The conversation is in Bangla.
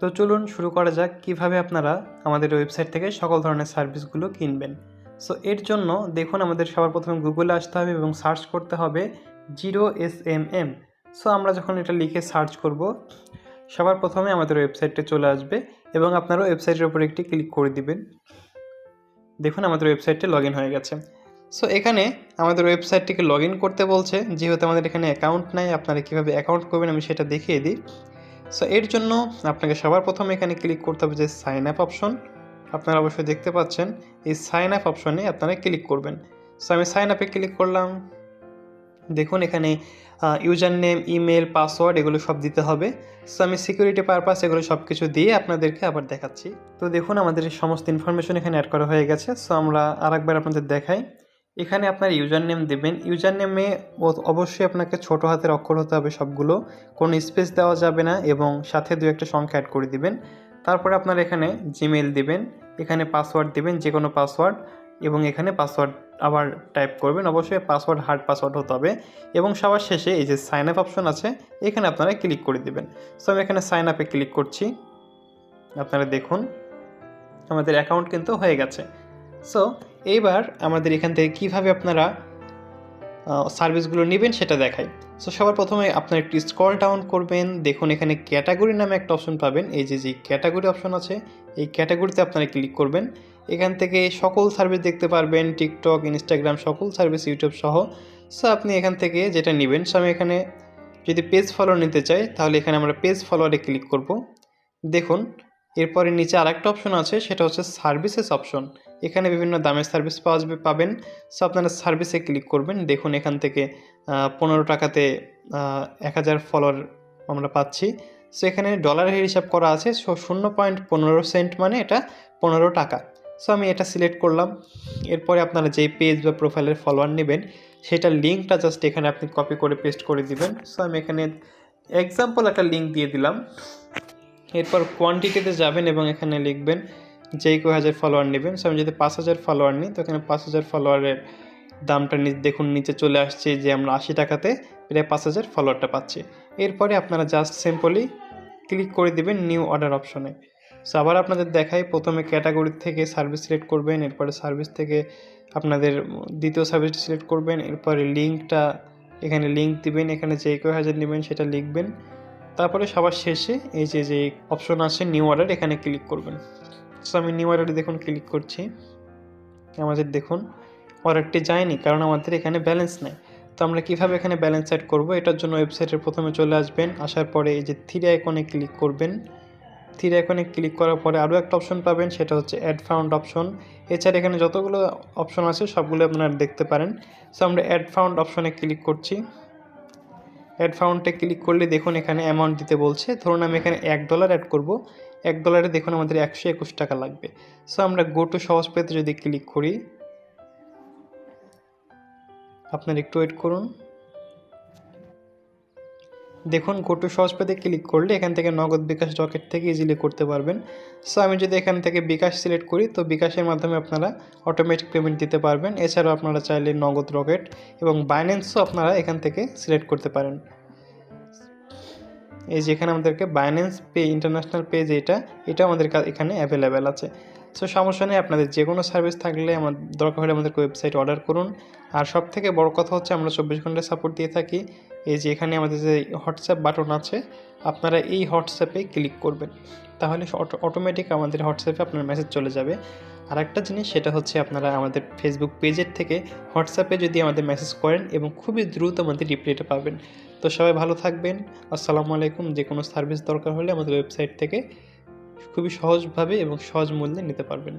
তো চলুন শুরু করা যাক কিভাবে আপনারা আমাদের ওয়েবসাইট থেকে সকল ধরনের সার্ভিসগুলো কিনবেন। সো এর জন্য দেখুন আমাদের সবার প্রথমে গুগলে আসতে হবে এবং সার্চ করতে হবে 0SMM। সো আমরা যখন এটা লিখে সার্চ করব সবার প্রথমে আমাদের ওয়েবসাইটে চলে আসবে এবং আপনারা ওয়েবসাইটের উপর একটি ক্লিক করে দিবেন। দেখুন আমাদের ওয়েবসাইটে লগ ইন হয়ে গেছে। সো এখানে আমাদের ওয়েবসাইটটিকে লগ ইন করতে বলছে, যেহেতু আমাদের এখানে অ্যাকাউন্ট নাই। আপনারা কীভাবে অ্যাকাউন্ট করবেন আমি সেটা দেখিয়ে দিই। সো এর জন্য আপনাকে সবার প্রথমে এখানে ক্লিক করতে হবে যে সাইন আপ অপশন। আপনারা অবশ্যই দেখতে পাচ্ছেন এই সাইন আপ অপশনে আপনারা ক্লিক করবেন। সো আমি সাইন আপে ক্লিক করলাম। দেখুন এখানে ইউজার নেম, ইমেল, পাসওয়ার্ড এগুলো সব দিতে হবে। সো আমি সিকিউরিটি পারপাস এগুলো সব কিছু দিয়ে আপনাদেরকে আবার দেখাচ্ছি। তো দেখুন আমাদের সমস্ত ইনফরমেশন এখানে অ্যাড করা হয়ে গেছে। সো আমরা আরেকবার আপনাদের দেখাই। এখানে আপনার ইউজার নেম দেবেন। ইউজার নেমে অবশ্যই আপনাকে ছোট হাতের অক্ষর হতে হবে সবগুলো, কোনো স্পেস দেওয়া যাবে না এবং সাথে 2-1টা সংখ্যা অ্যাড করে দিবেন। তারপরে আপনার এখানে জিমেইল দিবেন, এখানে পাসওয়ার্ড দিবেন, যে কোনো পাসওয়ার্ড, এবং এখানে পাসওয়ার্ড আবার টাইপ করবেন। অবশ্যই পাসওয়ার্ড হার্ড পাসওয়ার্ড হতে হবে এবং সবার শেষে এই যে সাইন আপ অপশন আছে এখানে আপনারা ক্লিক করে দিবেন। সো আমি এখানে সাইন আপে ক্লিক করছি। আপনারা দেখুন আমাদের অ্যাকাউন্ট কিন্তু হয়ে গেছে। সো এইবার আমাদের এখান থেকে কীভাবে আপনারা সার্ভিসগুলো নেবেন সেটা দেখাই। সো সবার প্রথমে আপনারা একটু স্ক্রল ডাউন করবেন। দেখুন এখানে ক্যাটাগরি নামে একটা অপশন পাবেন। এই যে ক্যাটাগরি অপশন আছে এই ক্যাটাগরিতে আপনারা ক্লিক করবেন। এখান থেকে সকল সার্ভিস দেখতে পারবেন, টিকটক, ইনস্টাগ্রাম, সকল সার্ভিস, ইউটিউব সহ। সো আপনি এখান থেকে যেটা নেবেন। সো আমি এখানে যদি পেজ ফলোয়ার নিতে চাই তাহলে এখানে আমরা পেজ ফলোয়ারে ক্লিক করব। দেখুন এরপরে নিচে আরেকটা অপশন আছে, সেটা হচ্ছে সার্ভিসেস অপশন। এখানে বিভিন্ন দামের সার্ভিস পাবেন। সো আপনারা সার্ভিসে ক্লিক করবেন। দেখুন এখান থেকে 15 টাকাতে 1000 ফলোয়ার আমরা পাচ্ছি। সো এখানে ডলারের হিসাব করা আছে। সো 0.15 সেন্ট মানে এটা 15 টাকা। সো আমি এটা সিলেক্ট করলাম। এরপরে আপনারা যেই পেজ বা প্রোফাইলের ফলোয়ার নেবেন সেটার লিঙ্কটা জাস্ট এখানে আপনি কপি করে পেস্ট করে দিবেন। সো আমি এখানে এক্সাম্পল একটা লিঙ্ক দিয়ে দিলাম। এরপর কোয়ান্টিটিতে যাবেন এবং এখানে লিখবেন যেই কয় হাজার ফলোয়ার নেবেন। সো আমি যদি 5000 ফলোয়ার নিই তো এখানে 5000 ফলোয়ারের দামটা দেখুন নিচে চলে আসছে যে আমরা 80 টাকাতে প্রায় 5000 ফলোয়ারটা পাচ্ছি। এরপরে আপনারা জাস্ট সিম্পলি ক্লিক করে দিবেন নিউ অর্ডার অপশনে। সো আবার আপনাদের দেখাই, প্রথমে ক্যাটাগরি থেকে সার্ভিস সিলেক্ট করবেন, এরপরে সার্ভিস থেকে আপনাদের দ্বিতীয় সার্ভিসটি সিলেক্ট করবেন, এরপরে লিঙ্কটা এখানে লিঙ্ক দিবেন, এখানে যেই কয় হাজার নেবেন সেটা লিখবেন। তারপরে সবার শেষে এই যে অপশন আছে নিউ অর্ডার, এখানে ক্লিক করবেন। সো আমি নিউ অর্ডারে দেখুন ক্লিক করছি। আমাদের দেখুন অর্ডারটি যায়নি কারণ আমাদের এখানে ব্যালেন্স নেই। তো আমরা কীভাবে এখানে ব্যালেন্স সেট করব, এটার জন্য ওয়েবসাইটের প্রথমে চলে আসবেন। আসার পরে এই যে 3 আইকনে ক্লিক করবেন। 3 আইকনে ক্লিক করার পরে আরও একটা অপশন পাবেন, সেটা হচ্ছে অ্যাড ফাউন্ড অপশন। এছাড়া এখানে যতগুলো অপশন আছে সবগুলো আপনারা দেখতে পারেন। সো আমরা অ্যাড ফাউন্ড অপশনে ক্লিক করছি। অ্যাড ফাউন্ডে ক্লিক করলে দেখুন এখানে অ্যামাউন্ট দিতে বলছে। ধরুন আমি এখানে $1 অ্যাড করব। $1 দেখুন আমাদের 121 টাকা লাগবে। সো আমরা গো টু সহজ পেতে যদি ক্লিক করি, আপনার একটু ওয়েট করুন। দেখুন গো টু সহজ পেতে ক্লিক করলে এখান থেকে নগদ, বিকাশ, রকেট থেকে ইজিলি করতে পারবেন। সো আমি যদি এখান থেকে বিকাশ সিলেক্ট করি তো বিকাশের মাধ্যমে আপনারা অটোমেটিক পেমেন্ট দিতে পারবেন। এছাড়াও আপনারা চাইলে নগদ, রকেট এবং বাইন্যান্সও আপনারা এখান থেকে সিলেক্ট করতে পারেন। এই যে এখানে আমাদেরকে বাইন্যান্স পে ইন্টারন্যাশনাল পেজ এটা আমাদের এখানে অ্যাভেলেবেল আছে। সো সমস্যা নেই, আপনাদের যে কোনো সার্ভিস থাকলে দরকার হলে আমাদেরকে ওয়েবসাইটে অর্ডার করুন। আর সবথেকে বড় কথা হচ্ছে আমরা 24 ঘন্টা সাপোর্ট দিয়ে থাকি। এই যে এখানে আমাদের যে হোয়াটসঅ্যাপ বাটন আছে, আপনারা এই হোয়াটসঅ্যাপে ক্লিক করবেন, তাহলে অটোমেটিক আমাদের হোয়াটসঅ্যাপে আপনার মেসেজ চলে যাবে। আর একটা জিনিস, সেটা হচ্ছে আপনারা আমাদের ফেসবুক পেজের থেকে হোয়াটসঅ্যাপে যদি আমাদের মেসেজ করেন এবং খুবই দ্রুত আমাদের রিপ্লাইটা পাবেন। তো সবাই ভালো থাকবেন। আসসালামু আলাইকুম। যে কোনো সার্ভিস দরকার হলে আমাদের ওয়েবসাইট থেকে খুবই সহজভাবে এবং সহজ মূল্যে নিতে পারবেন।